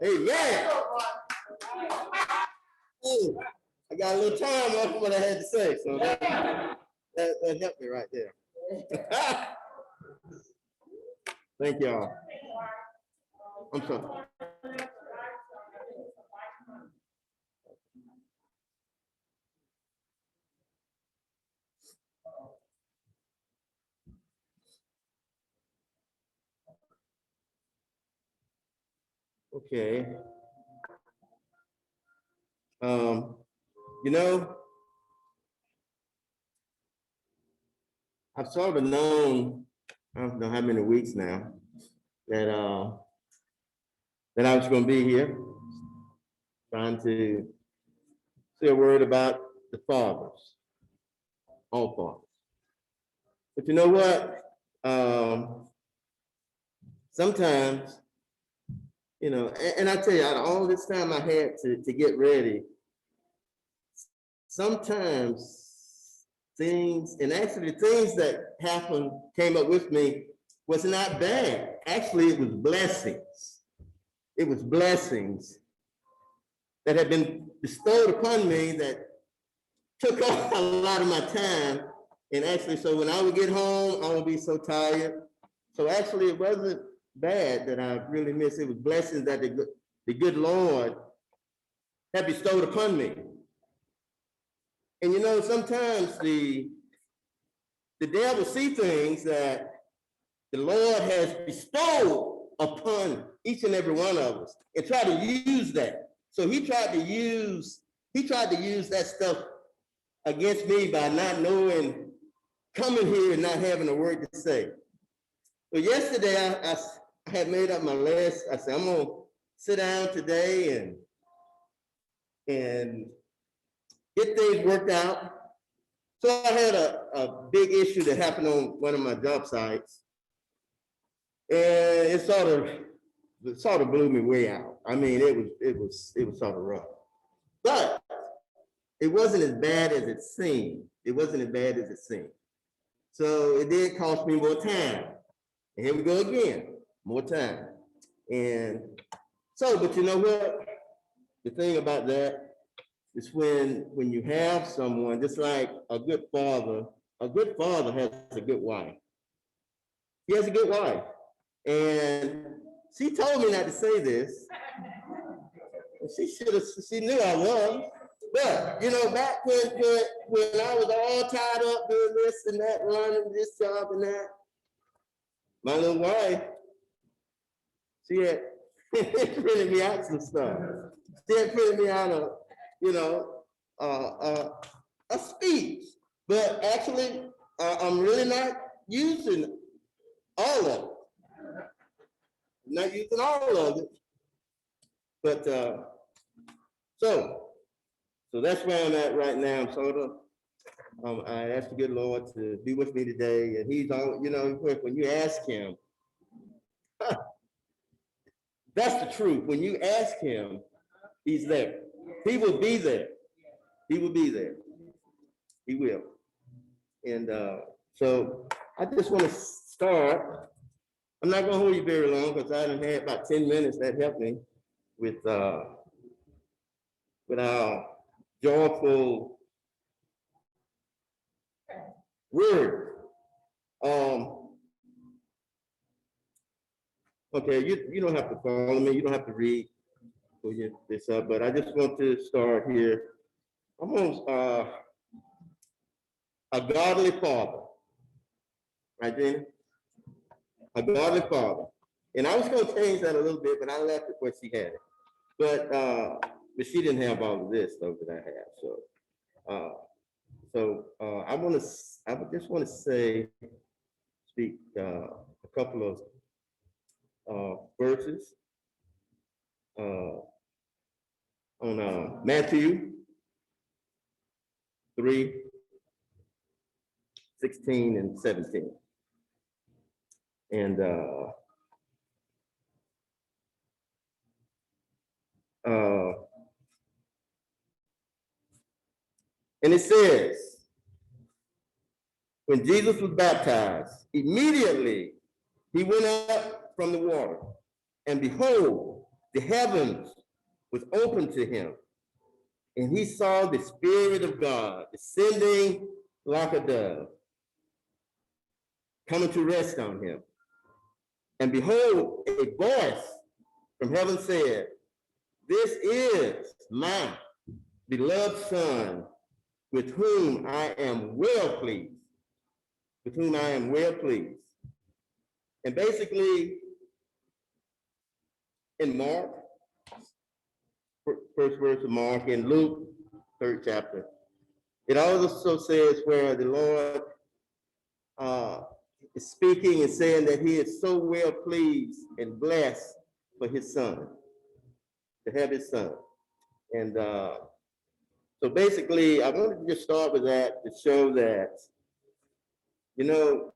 Amen. Ooh, I got a little time off what I had to say, so that helped me right there. Thank y'all. I'm sorry. Okay. You know, I've sort of known, I don't know how many weeks now, that I was going to be here, trying to say a word about the fathers, all fathers. But you know what? Sometimes, you know, and I tell you, out of all this time I had to get ready, sometimes things, and actually the things that happened, came up with me, was not bad. Actually, it was blessings. It was blessings that had been bestowed upon me that took off a lot of my time. And actually, so when I would get home, I would be so tired. So actually, it wasn't bad that I really missed. It was blessings that the good Lord had bestowed upon me. And you know, sometimes the devil see things that the Lord has bestowed upon each and every one of us and try to use that. So he tried to use that stuff against me by not knowing, coming here and not having a word to say. So yesterday I had made up my list. I said, I'm gonna sit down today and get things worked out. So I had a big issue that happened on one of my job sites. And it sort of blew me way out. I mean, it was sort of rough. But it wasn't as bad as it seemed. It wasn't as bad as it seemed. So it did cost me more time. And here we go again, more time. And so, but you know what? The thing about that is when you have someone, just like a good father has a good wife. He has a good wife. And she told me not to say this. She knew I was. But you know, back when I was all tied up doing this and that, running this job and that, my little wife, she had printed me out some stuff. She had printed me out a, you know, a speech. But actually, I'm really not using all of it. I'm not using all of it. But so that's where I'm at right now. I'm sort of, I asked the good Lord to be with me today, and he's on, you know, when you ask him, that's the truth. When you ask him, he's there. He will be there. He will be there. He will. And so I just want to start. I'm not going to hold you very long because I done had about 10 minutes. That helped me with our joyful word. Okay, you don't have to follow me. You don't have to read this up, but I just want to start here. I'm on a godly father, right, Jenny? A godly father. And I was going to change that a little bit, but I left it where she had it. But she didn't have all of this though that I have. So I just want to speak a couple of verses on Matthew 3, 16 and 17. And it says, when Jesus was baptized, immediately he went up from the water, and behold, the heavens was open to him, and he saw the Spirit of God descending like a dove, coming to rest on him. And behold, a voice from heaven said, "This is my beloved Son, with whom I am well pleased." With whom I am well pleased. And basically, in Mark, first verse of Mark, in Luke, 3rd chapter, it also says where the Lord is speaking and saying that he is so well pleased and blessed for his son, to have his son. And so basically, I wanted to just start with that to show that, you know,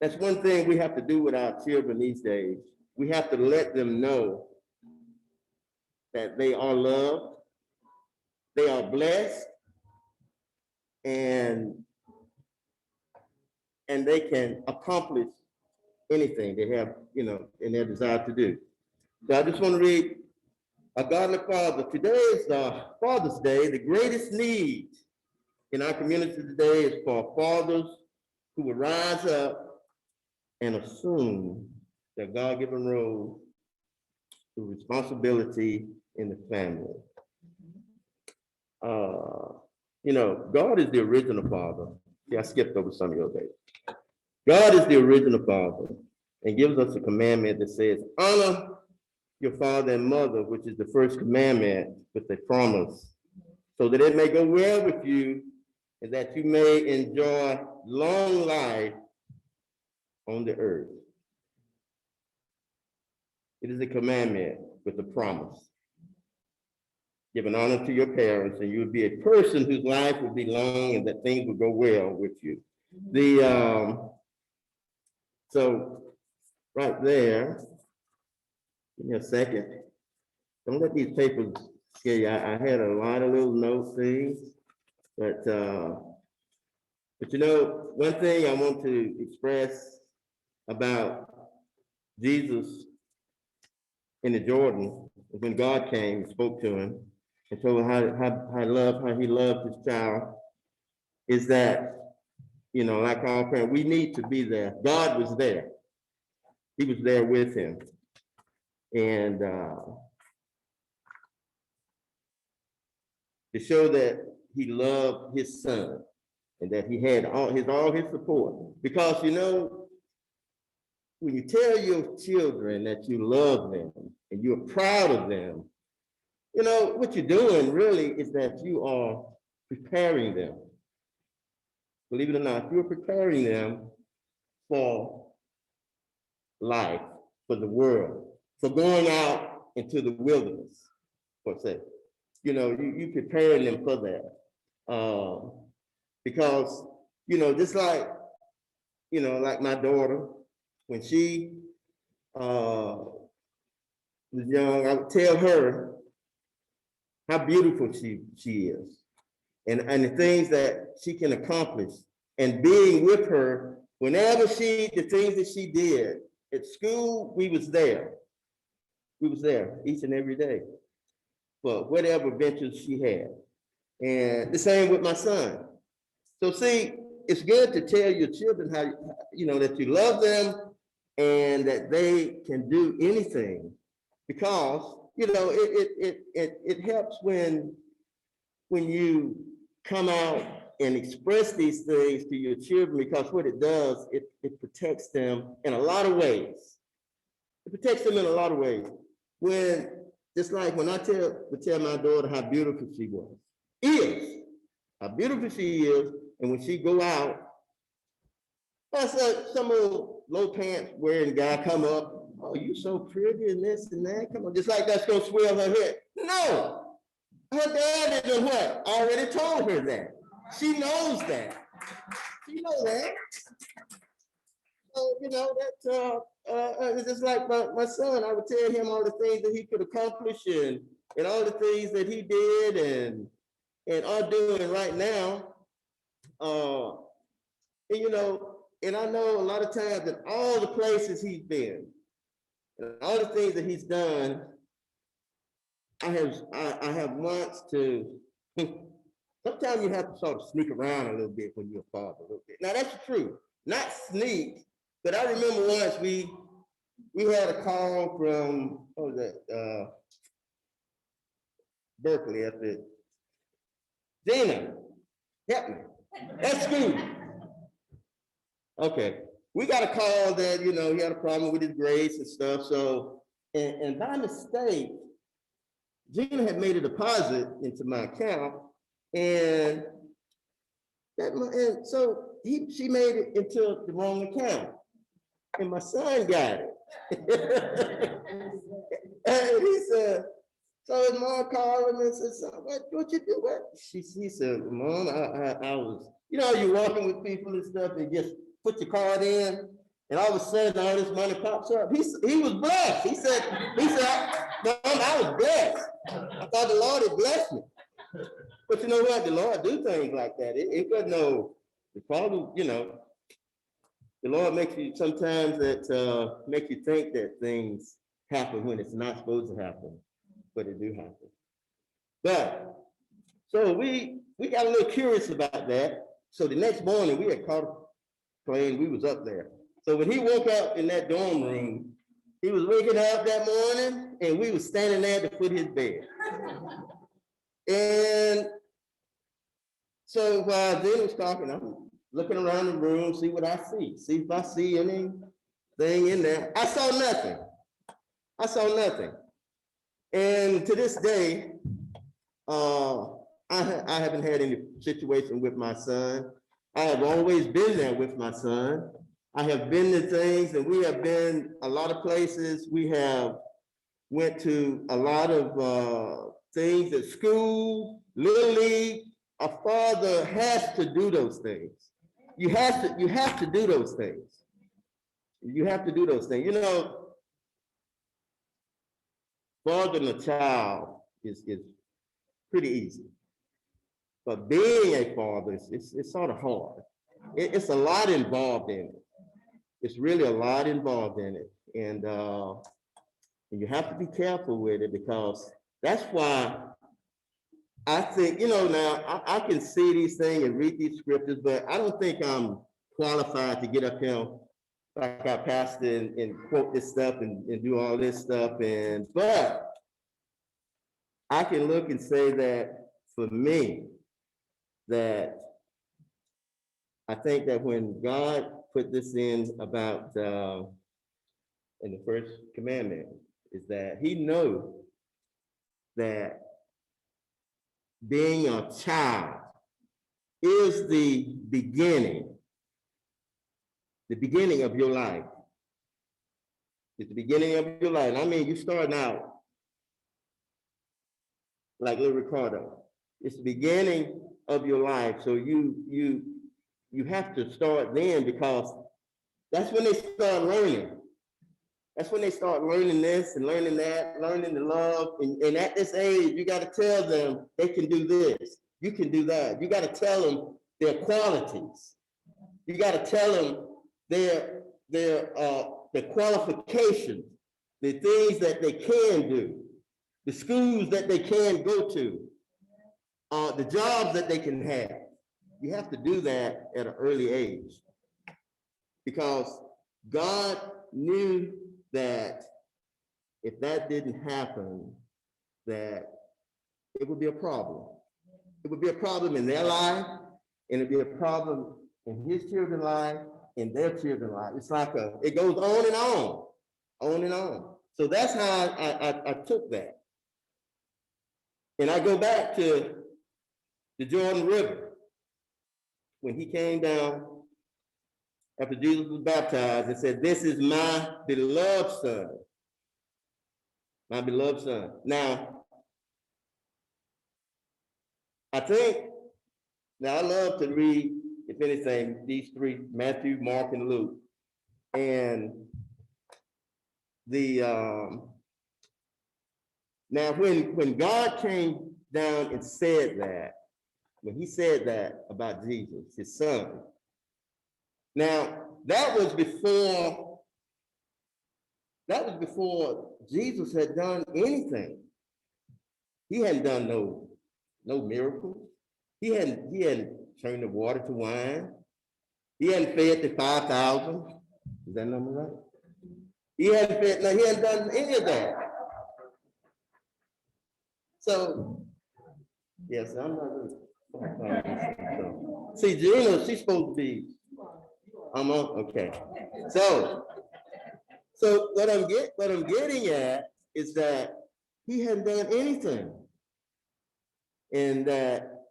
that's one thing we have to do with our children these days. We have to let them know that they are loved, they are blessed, and they can accomplish anything they have, you know, in their desire to do. So I just want to read, "A godly father." Today is Father's Day. The greatest need in our community today is for fathers who will rise up and assume their God-given role to responsibility in the family. You know, God is the original father. Yeah, I skipped over some of your days. God is the original father and gives us a commandment that says, "Honor your father and mother," which is the first commandment with a promise, "so that it may go well with you and that you may enjoy long life on the earth." It is a commandment with a promise. Give an honor to your parents, and you would be a person whose life would be long and that things would go well with you. So right there, give me a second. Don't let these papers scare you. I had a lot of little note things, but you know, one thing I want to express about Jesus in the Jordan, when God came and spoke to him and told him how he loved his child, is that, you know, like our parents, we need to be there. God was there. He was there with him. And to show that he loved his son and that he had all his support. Because, you know, when you tell your children that you love them and you're proud of them, you know, what you're doing really is that you are preparing them. Believe it or not, you're preparing them for life, for the world, for going out into the wilderness, per se. You know, you preparing them for that. Because, you know, just like, you know, like my daughter, when she was young, I would tell her how beautiful she is and the things that she can accomplish. And being with her, whenever the things that she did at school, we was there. We was there each and every day for whatever ventures she had. And the same with my son. So see, it's good to tell your children how, you know, that you love them and that they can do anything, because, you know, it helps when you come out and express these things to your children, because what it does, it protects them in a lot of ways. It protects them in a lot of ways. Just like when I tell my daughter how beautiful she how beautiful she is, and when she go out, that's some old low pants wearing guy come up, "Oh, you so pretty," and this and that. Come on, just like that's gonna swell her head. No, her dad is what? Already told her that. She knows that. She knows that. So, you know, it's just like my son. I would tell him all the things that he could accomplish and all the things that he did and are doing right now. And, you know, and I know a lot of times that all the places he's been, And all the things that he's done, I have wants to, sometimes you have to sort of sneak around a little bit when you're a father a little bit. Now that's true, not sneak, but I remember once we had a call from, what was that, Berkeley at the, Gina, help me, at school. Okay, we got a call that, he had a problem with his grades and stuff, so, and by mistake, Gina had made a deposit into my account, and so she made it into the wrong account, and my son got it. And he said, so his mom called him and said, "Son, what you do? What?" She said, "Mom, I was, you're walking with people and stuff, and just put your card in, and all of a sudden all this money pops up." He was blessed. He said, "Mom, I was blessed. I thought the Lord had blessed me." But you know what? The Lord do things like that. It wasn't the problem, the Lord makes you sometimes make you think that things happen when it's not supposed to happen, but it do happen. But so we got a little curious about that. So the next morning we had caught a plane, we was up there. So when he woke up in that dorm room, he was waking up that morning and we was standing there at the foot of his bed. And so while Jen was talking, I'm looking around the room, see what I see if I see anything in there. I saw nothing. And to this day, I haven't had any situation with my son. I have always been there with my son. I have been to things, and we have been a lot of places. We have went to a lot of things at school, Little League. A father has to do those things. You have to do those things. You have to do those things. Fathering a child is pretty easy. But being a father, it's sort of hard. It's a lot involved in it. It's really a lot involved in it. And you have to be careful with it, because that's why I think, now I can see these things and read these scriptures, but I don't think I'm qualified to get up here like our pastor and quote this stuff and do all this stuff. But I can look and say that for me, that I think that when God put this in about in the first commandment, is that he knows that being a child is the beginning of your life. It's the beginning of your life. I mean, you starting out like little Ricardo. It's the beginning of your life. So you have to start then, because that's when they start learning. That's when they start learning this and learning that, learning to love. And at this age, you got to tell them they can do this. You can do that. You got to tell them their qualities. You got to tell them their qualifications, the things that they can do, the schools that they can go to, the jobs that they can have. You have to do that at an early age, because God knew that if that didn't happen, that it would be a problem. It would be a problem in their life, and it'd be a problem in his children's life, in their children's life. It's like it goes on and on and on. So that's how I took that. And I go back to the Jordan River. When he came down after Jesus was baptized and said, "This is my beloved son." My beloved son. Now, I love to read, if anything, these three, Matthew, Mark, and Luke. And now when God came down and said that, when he said that about Jesus, his son, now that was before that was before Jesus had done anything. He hadn't done no miracles. He hadn't turned the water to wine. He hadn't fed the 5,000. Is that number right? He hadn't done any of that. So, yes, I'm not really. So, see, Gina, she's supposed to be. I'm on. Okay. So what I'm getting at is that he hadn't done anything, and that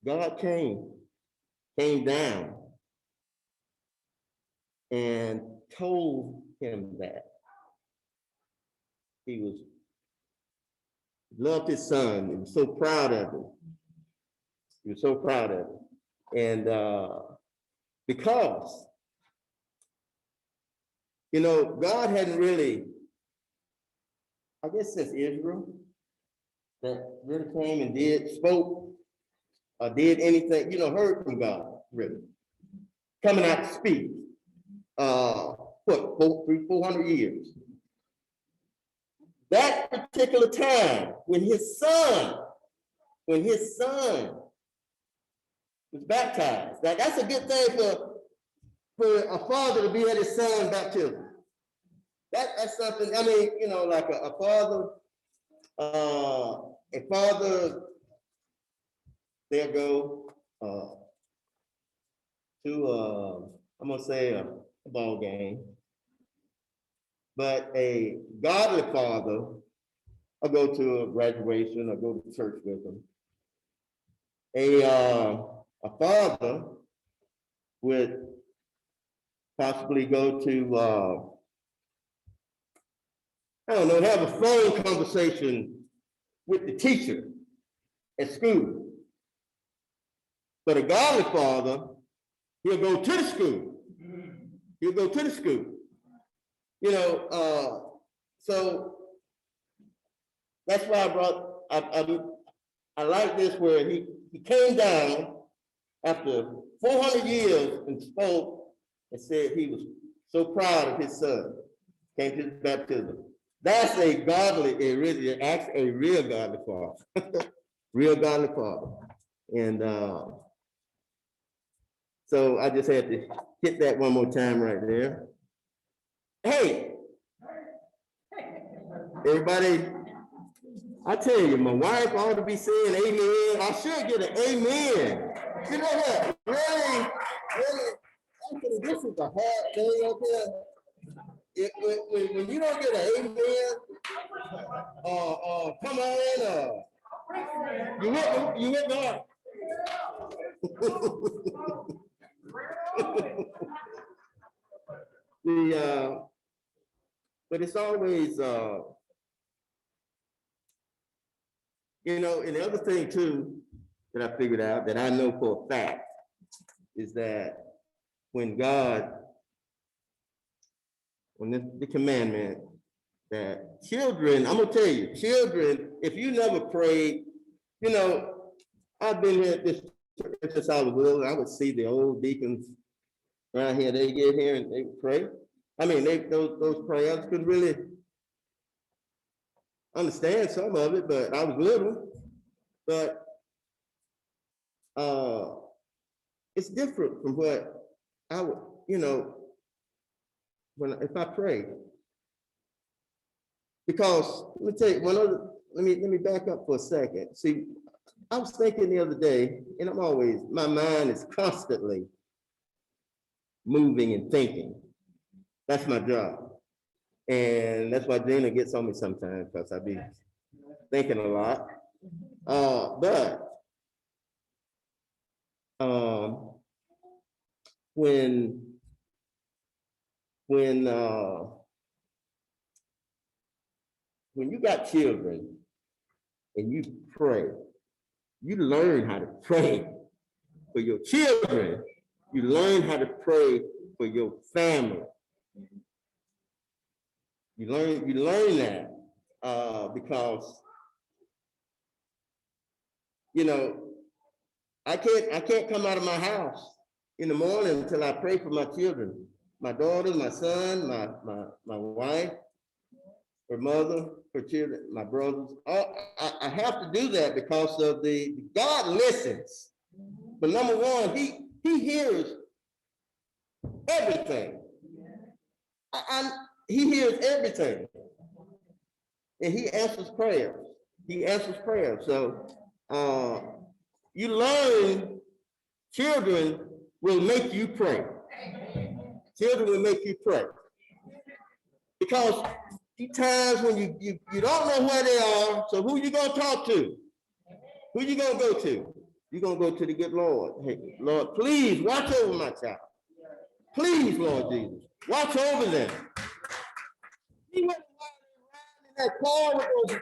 God came down and told him that he loved his son. He was so proud of him. He was so proud of him. And because, God hadn't really, I guess since Israel, that really came and spoke, or did anything, heard from God, really. Coming out to speak. 400 years. That particular time when his son was baptized. Now, that's a good thing for a father to be at his son's baptism. That's something, like a father, they'll go to, I'm going to say a ball game. But a godly father, I'll go to a graduation, I'll go to church with them. A father would possibly go to, have a phone conversation with the teacher at school. But a godly father, he'll go to the school. He'll go to the school. So that's why I like this where he came down after 400 years and spoke and said he was so proud of his son, came to his baptism. That's a real godly father, real godly father. And so I just had to hit that one more time right there. Hey, everybody, I tell you, my wife ought to be saying amen. I should get an amen. You know what? Really, actually, this is a hard thing up here. When you don't get an amen, come on, you with God. But it's always, and the other thing too that I figured out that I know for a fact is that when God, the commandment that children, I'm gonna tell you, children, if you never prayed, I've been here at this church since I was little. I would see the old deacons around here. They get here and they would pray. I mean, those prayers could really understand some of it, but I was little. But it's different from what I would, if I pray. Because let me tell you, let me back up for a second. See, I was thinking the other day, and my mind is constantly moving and thinking. That's my job. And that's why Gina gets on me sometimes, because I be thinking a lot. But when you got children and you pray, you learn how to pray for your children. You learn how to pray for your family. You learn that because I can't come out of my house in the morning until I pray for my children. my daughter, my son, my wife, her mother, her children, my brothers. I have to do that because of the God listens. But number one, he hears everything. He hears everything, and he answers prayers. He answers prayers. So you learn. Children will make you pray. Children will make you pray. Because times when you don't know where they are, so who you gonna talk to? Who you gonna go to? You're gonna go to the good Lord. Hey, Lord, please watch over my child. Please, Lord Jesus, watch over them. He went around in that car with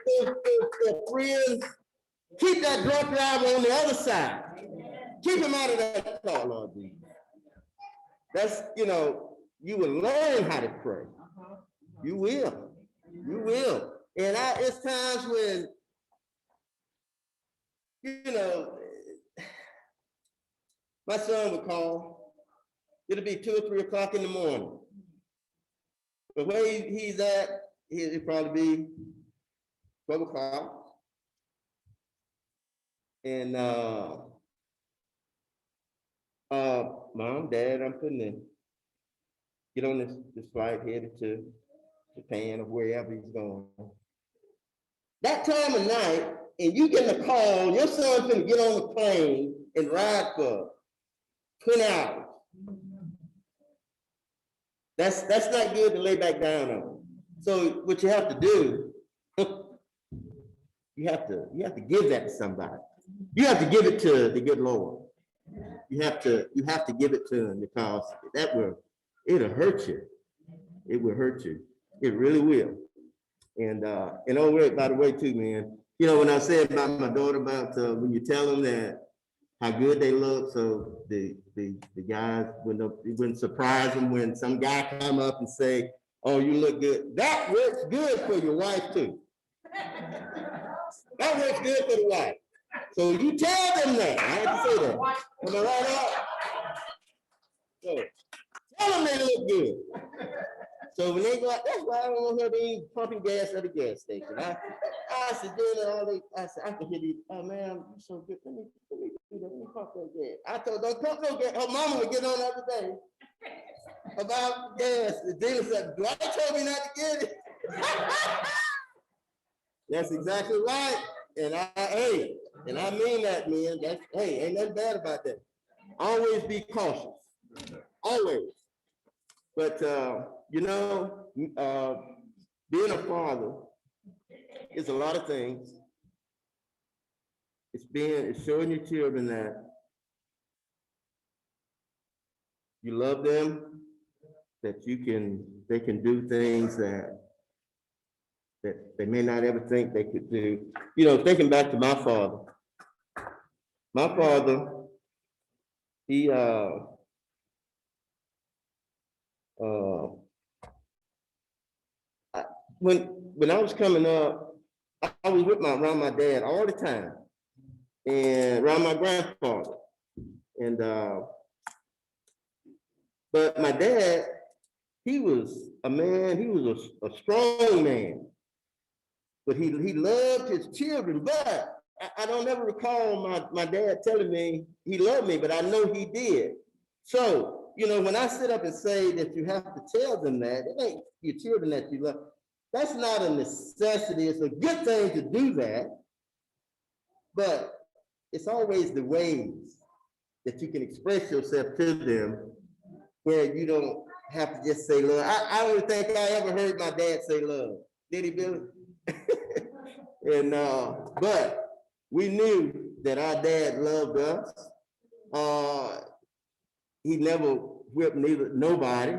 those friends. Keep that drunk driver on the other side. Keep him out of that car, Lord Jesus. That's, you will learn how to pray. You will. You will. And it's times when, my son would call. It'll be 2 or 3 o'clock in the morning. But where he's at, he'll probably be 12 o'clock. And Mom, Dad, I'm putting in. Get on this flight headed to Japan or wherever he's going. That time of night, and you get a call, your son's gonna get on the plane and ride for 20 hours. That's not good to lay back down on. So what you have to do, you have to give that to somebody. You have to give it to the good Lord. You have to give it to him, because it'll hurt you. It will hurt you. It really will. And by the way, too, man, when I said about my daughter, about when you tell them that how good they look, so the guys wouldn't surprise them when some guy come up and say, "Oh, you look good." That works good for your wife too. That works good for the wife. So you tell them that. I had to say that. Am I right up? So tell them they look good. So when they go out, that's why I don't want her to be pumping gas at the gas station. I said, I can hear these, "Oh man, you're so good. Let me do that. Let me pump that gas." I told her, "Don't pump no gas." Her mama would get on the other day about gas. The dealer said, "Dwight told me not to get it." That's exactly right. And I mean that, man. Ain't nothing bad about that. Always be cautious. Always. But being a father is a lot of things. It's showing your children that you love them, that they can do things that they may not ever think they could do. Thinking back to my father, he when I was coming up, I was around my dad all the time, and around my grandfather. And but my dad, he was a man. He was a strong man, but he loved his children. But I don't ever recall my dad telling me he loved me, but I know he did. So when I sit up and say that you have to tell them that, it ain't your children that you love. That's not a necessity. It's a good thing to do that, but it's always the ways that you can express yourself to them where you don't have to just say love. I don't think I ever heard my dad say love. Did he, Billy? And but we knew that our dad loved us. He never whipped nobody.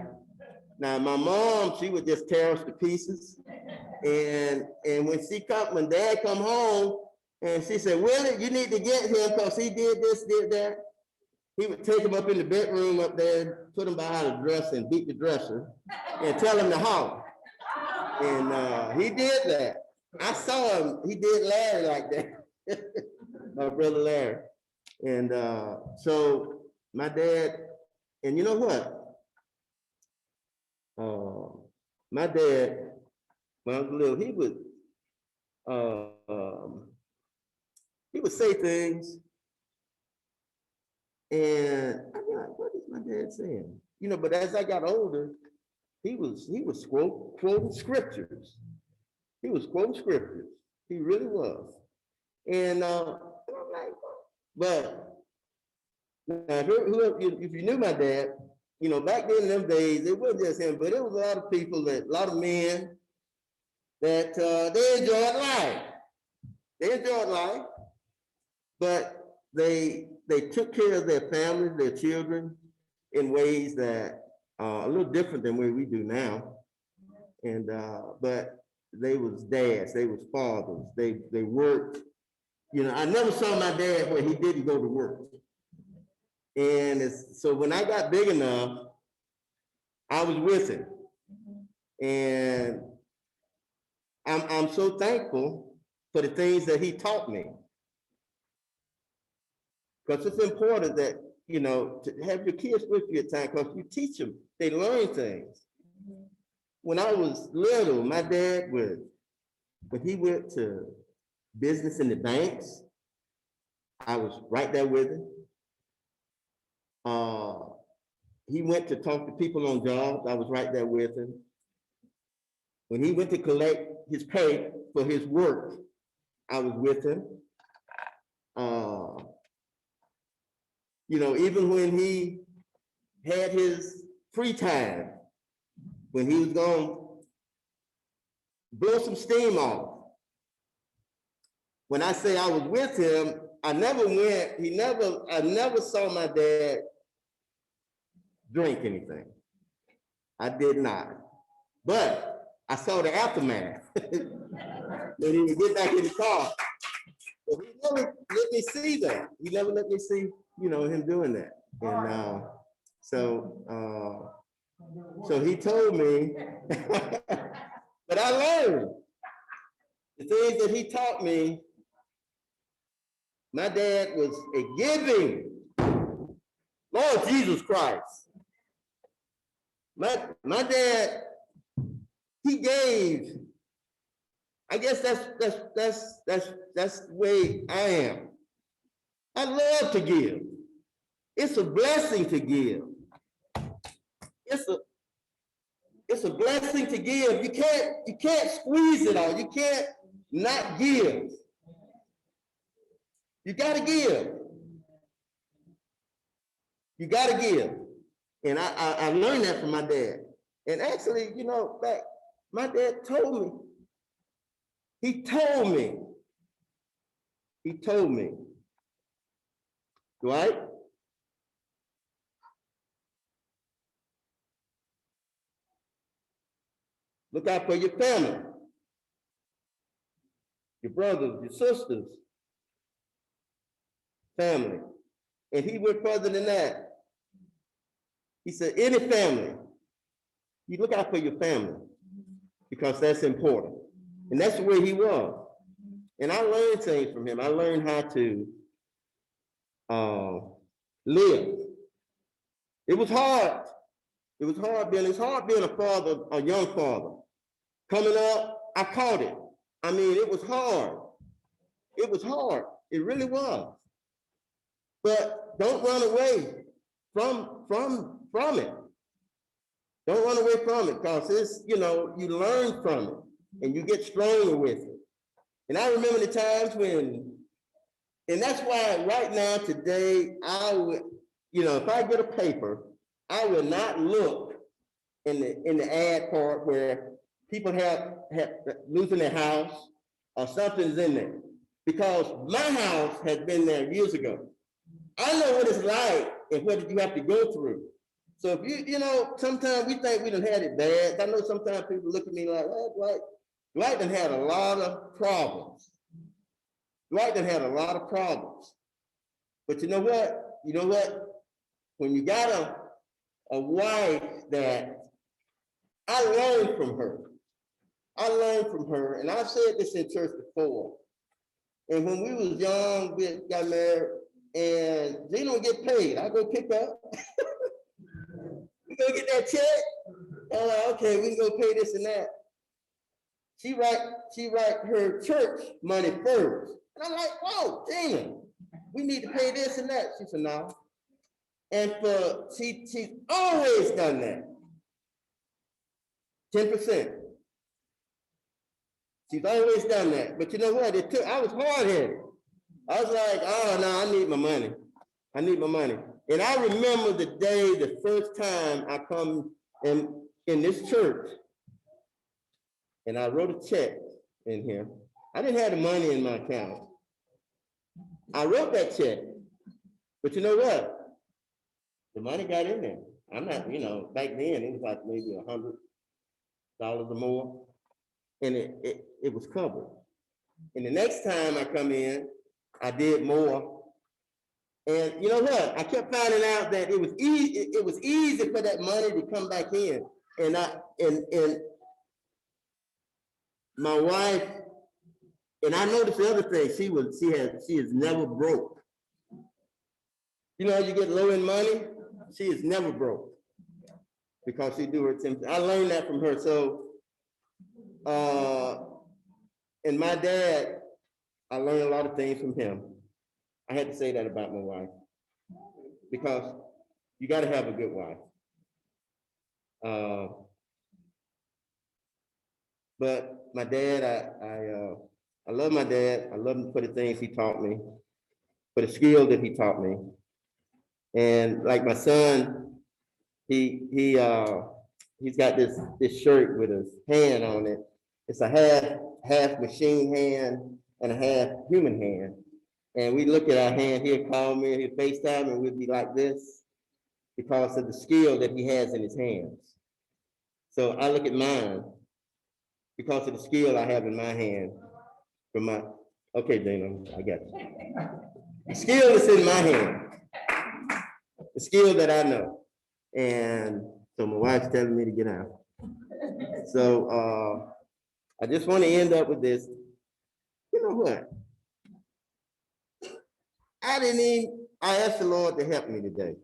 Now my mom, she would just tear us to pieces. And when Dad come home, and she said, "Willie, you need to get him because he did this, did that," he would take him up in the bedroom up there, put him behind the dresser and beat the dresser and tell him to holler. And he did that. I saw him. He did Larry like that. My brother Larry. And so my dad, and you know what? My dad, when I was little, he would say things, and I'd be like, "What is my dad saying?" You know. But as I got older, he was quoting scriptures. He was quoting scriptures. He really was. And I'm like, but if you knew my dad, you know, back then in them days, it wasn't just him, but it was a lot of people, a lot of men that they enjoyed life. They enjoyed life, but they took care of their families, their children, in ways that are a little different than what we do now. And but they was dads, they was fathers, they worked. You know, I never saw my dad where he didn't go to work. And so when I got big enough, I was with him. And I'm so thankful for the things that he taught me. Because it's important that, you know, to have your kids with you at times, because you teach them, they learn things. When I was little, my dad would, when he went to business in the banks, I was right there with him. He went to talk to people on jobs, I was right there with him. When he went to collect his pay for his work, I was with him. You know, even when he had his free time, when he was going to blow some steam off. When I say I was with him, I never saw my dad drink anything. I did not. But I saw the aftermath. When he would get back in the car. But he never let me see that. He never let me see, you know, him doing that. And so he told me, but I learned the things that he taught me. My dad was a giving, Lord Jesus Christ. My dad, he gave. I guess that's the way I am. I love to give. It's a blessing to give. It's a blessing to give. You can't squeeze it all. You can't not give. You gotta give. You gotta give. And I learned that from my dad. And actually, you know, my dad told me. He told me, Dwight, look out for your family, your brothers, your sisters, family. And he went further than that. He said, any family, you look out for your family because that's important. And that's the way he was. And I learned things from him. I learned how to live. It was hard. It's hard being a father, a young father. Coming up, I caught it. I mean, it was hard. It was hard. It really was. But don't run away from it. Don't run away from it, because it's, you know, you learn from it and you get stronger with it. And I remember the times and that's why right now, today, I would, you know, if I get a paper, I will not look in the ad part where people have losing their house or something's in there, because my house has been there years ago. I know what it's like and what you have to go through. So if you know, sometimes we think we done had it bad. I know sometimes people look at me like, oh, Dwight done had a lot of problems. Dwight done had a lot of problems. But you know what? You know what? When you got a wife that I learned from her. I learned from her, and I've said this in church before. And when we was young, we got married, and they don't get paid. I go pick up. We go get that check. I'm like, okay, we can go pay this and that. She write her church money first. And I'm like, whoa, damn, we need to pay this and that. She said, no. And she's always done that. 10%. She's always done that. But you know what? I was hard-headed. I was like, oh no, I need my money. I need my money. And I remember the day, the first time I come in this church, and I wrote a check in here. I didn't have the money in my account. I wrote that check. But you know what? The money got in there. I'm not, back then it was like maybe $100 or more. And it was covered. And the next time I come in, I did more. And you know what? I kept finding out that it was easy for that money to come back in. And my wife, and I noticed the other thing, she is never broke. You know, you get low in money, she is never broke because she do her 10%. I learned that from her. So, and my dad, I learned a lot of things from him. I had to say that about my wife because you got to have a good wife. But my dad, I love my dad. I love him for the things he taught me, for the skill that he taught me. And like my son, he's got this shirt with his hand on it. It's a half machine hand and a half human hand. And we look at our hand, he'll call me, he'll FaceTime, and we'll be like this because of the skill that he has in his hands. So I look at mine because of the skill I have in my hand. Okay, Dana, I got you. The skill is in my hand. The skill that I know. And so my wife's telling me to get out. So I just want to end up with this. You know what? I asked the Lord to help me today.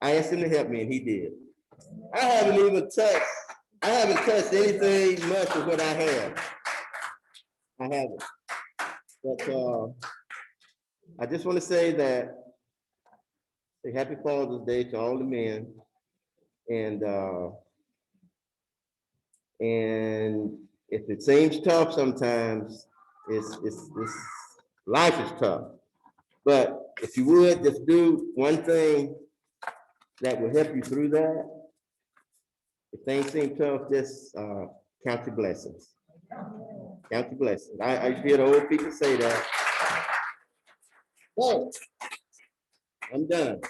I asked him to help me and he did. I haven't touched anything much of what I have. I haven't. But I just want to say that happy Father's Day to all the men. And if it seems tough sometimes, life is tough. But if you would just do one thing that will help you through that. If things seem tough, just count your blessings. Count your blessings. I hear the old people say that. Well, I'm done.